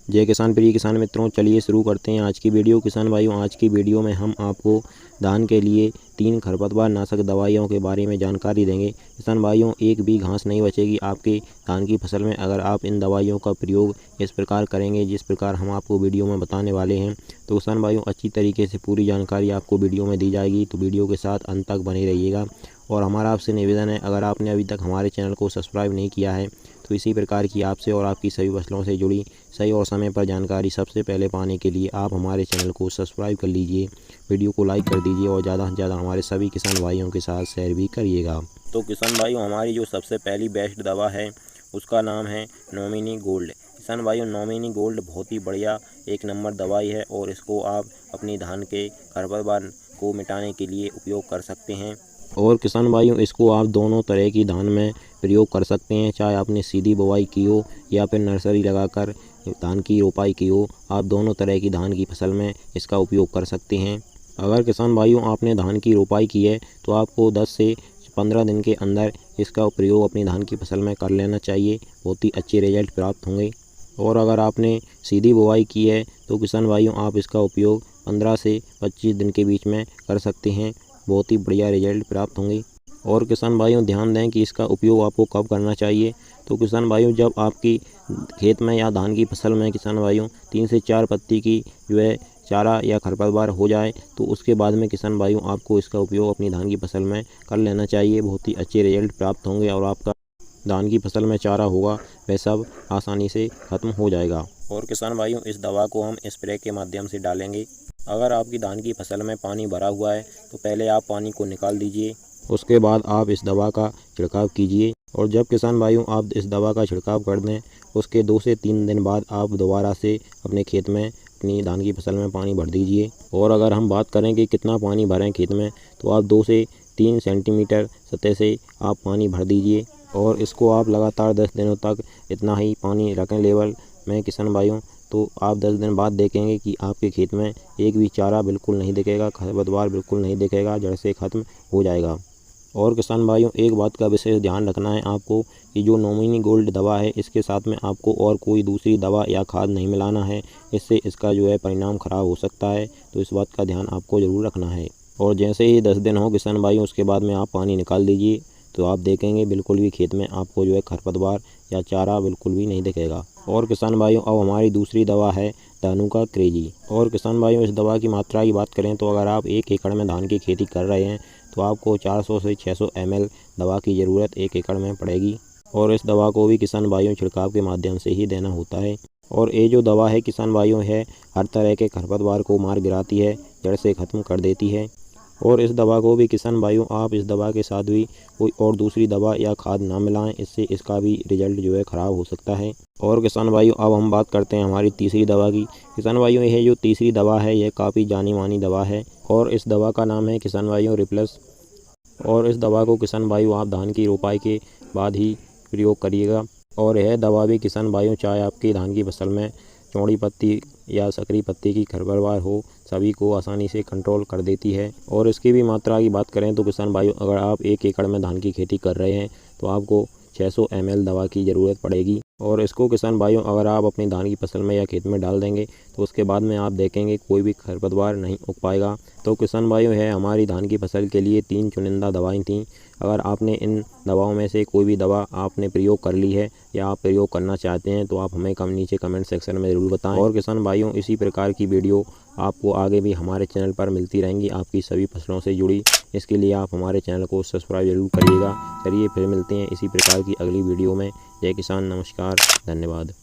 जय किसान प्रिय किसान मित्रों, चलिए शुरू करते हैं आज की वीडियो। किसान भाइयों, आज की वीडियो में हम आपको धान के लिए 3 खरपतवार नाशक दवाइयों के बारे में जानकारी देंगे। किसान भाइयों, एक भी घास नहीं बचेगी आपके धान की फसल में अगर आप इन दवाइयों का प्रयोग इस प्रकार करेंगे जिस प्रकार हम आपको वीडियो में बताने वाले हैं। तो किसान भाइयों, अच्छी तरीके से पूरी जानकारी आपको वीडियो में दी जाएगी, तो वीडियो के साथ अंत तक बने रहिएगा। और हमारा आपसे निवेदन है, अगर आपने अभी तक हमारे चैनल को सब्सक्राइब नहीं किया है तो इसी प्रकार की आपसे और आपकी सभी फसलों से जुड़ी सही और समय पर जानकारी सबसे पहले पाने के लिए आप हमारे चैनल को सब्सक्राइब कर लीजिए, वीडियो को लाइक कर दीजिए और ज़्यादा से ज़्यादा हमारे सभी किसान भाइयों के साथ शेयर भी करिएगा। तो किसान भाइयों, हमारी जो सबसे पहली बेस्ट दवा है उसका नाम है नॉमिनी गोल्ड। किसान भाइयों, नॉमिनी गोल्ड बहुत ही बढ़िया 1 नंबर दवाई है और इसको आप अपनी धान के खरपतवार को मिटाने के लिए उपयोग कर सकते हैं। और किसान भाइयों, इसको आप दोनों तरह की धान में प्रयोग कर सकते हैं, चाहे आपने सीधी बुवाई की हो या फिर नर्सरी लगाकर धान की रोपाई की हो, आप दोनों तरह की धान की फसल में इसका उपयोग कर सकते हैं। अगर किसान भाइयों आपने धान की रोपाई की है तो आपको 10 से 15 दिन के अंदर इसका प्रयोग अपनी धान की फसल में कर लेना चाहिए, बहुत ही अच्छे रिजल्ट प्राप्त होंगे। और अगर आपने सीधी बुवाई की है तो किसान भाइयों आप इसका उपयोग 15 से 25 दिन के बीच में कर सकते हैं, बहुत ही बढ़िया रिजल्ट प्राप्त होंगे। और किसान भाइयों, ध्यान दें कि इसका उपयोग आपको कब करना चाहिए। तो किसान भाइयों, जब आपकी खेत में या धान की फसल में किसान भाइयों 3 से 4 पत्ती की जो है चारा या खरपतवार हो जाए तो उसके बाद में किसान भाइयों आपको इसका उपयोग अपनी धान की फसल में कर लेना चाहिए, बहुत ही अच्छे रिजल्ट प्राप्त होंगे और आपका धान की फसल में चारा होगा वह सब आसानी से ख़त्म हो जाएगा। और किसान भाइयों, इस दवा को हम स्प्रे के माध्यम से डालेंगे। अगर आपकी धान की फसल में पानी भरा हुआ है तो पहले आप पानी को निकाल दीजिए, उसके बाद आप इस दवा का छिड़काव कीजिए। और जब किसान भाइयों आप इस दवा का छिड़काव कर दें उसके 2 से 3 दिन बाद आप दोबारा से अपने खेत में अपनी धान की फसल में पानी भर दीजिए। और अगर हम बात करें कि कितना पानी भरें खेत में, तो आप 2 से 3 सेंटीमीटर सतह से आप पानी भर दीजिए और इसको आप लगातार 10 दिनों तक इतना ही पानी रखें लेवल में किसान भाइयों। तो आप 10 दिन बाद देखेंगे कि आपके खेत में एक भी चारा बिल्कुल नहीं दिखेगा, खरपतवार बिल्कुल नहीं दिखेगा, जड़ से ख़त्म हो जाएगा। और किसान भाइयों, एक बात का विशेष ध्यान रखना है आपको कि जो नॉमिनी गोल्ड दवा है इसके साथ में आपको और कोई दूसरी दवा या खाद नहीं मिलाना है, इससे इसका जो है परिणाम ख़राब हो सकता है, तो इस बात का ध्यान आपको ज़रूर रखना है। और जैसे ही 10 दिन हो किसान भाइयों उसके बाद में आप पानी निकाल दीजिए, तो आप देखेंगे बिल्कुल भी खेत में आपको जो है खरपतवार या चारा बिल्कुल भी नहीं दिखेगा। और किसान भाइयों, अब हमारी दूसरी दवा है धानुका क्रेजी। और किसान भाइयों, इस दवा की मात्रा की बात करें तो अगर आप 1 एकड़ में धान की खेती कर रहे हैं तो आपको 400 से 600 ml दवा की ज़रूरत 1 एकड़ में पड़ेगी। और इस दवा को भी किसान भाइयों छिड़काव के माध्यम से ही देना होता है। और ये जो दवा है किसान भाइयों है हर तरह के खरपतवार को मार गिराती है, जड़ से ख़त्म कर देती है। और इस दवा को भी किसान भाइयों आप इस दवा के साथ भी कोई और दूसरी दवा या खाद ना मिलाएं, इससे इसका भी रिजल्ट जो है ख़राब हो सकता है। और किसान भाइयों, अब हम बात करते हैं हमारी तीसरी दवा की। किसान भाइयों, यह जो तीसरी दवा है यह काफ़ी जानी मानी दवा है और इस दवा का नाम है किसान भाइयों रिप्लस। और इस दवा को किसान भाइयों आप धान की रोपाई के बाद ही प्रयोग करिएगा। और यह दवा भी किसान भाइयों चाहे आपकी धान की फसल में चौड़ी पत्ती या सकरी पत्ती की खरपतवार हो, सभी को आसानी से कंट्रोल कर देती है। और इसकी भी मात्रा की बात करें तो किसान भाइयों अगर आप 1 एकड़ में धान की खेती कर रहे हैं तो आपको 600 ml दवा की ज़रूरत पड़ेगी। और इसको किसान भाइयों अगर आप अपनी धान की फसल में या खेत में डाल देंगे तो उसके बाद में आप देखेंगे कोई भी खरपतवार नहीं उग पाएगा। तो किसान भाइयों है हमारी धान की फसल के लिए 3 चुनिंदा दवाएं थीं। अगर आपने इन दवाओं में से कोई भी दवा आपने प्रयोग कर ली है या आप प्रयोग करना चाहते हैं तो आप हमें नीचे कमेंट सेक्शन में ज़रूर बताएं। और किसान भाइयों, इसी प्रकार की वीडियो आपको आगे भी हमारे चैनल पर मिलती रहेंगी आपकी सभी फसलों से जुड़ी। इसके लिए आप हमारे चैनल को सब्सक्राइब जरूर करिएगा। चलिए फिर मिलते हैं इसी प्रकार की अगली वीडियो में। जय किसान, नमस्कार, धन्यवाद।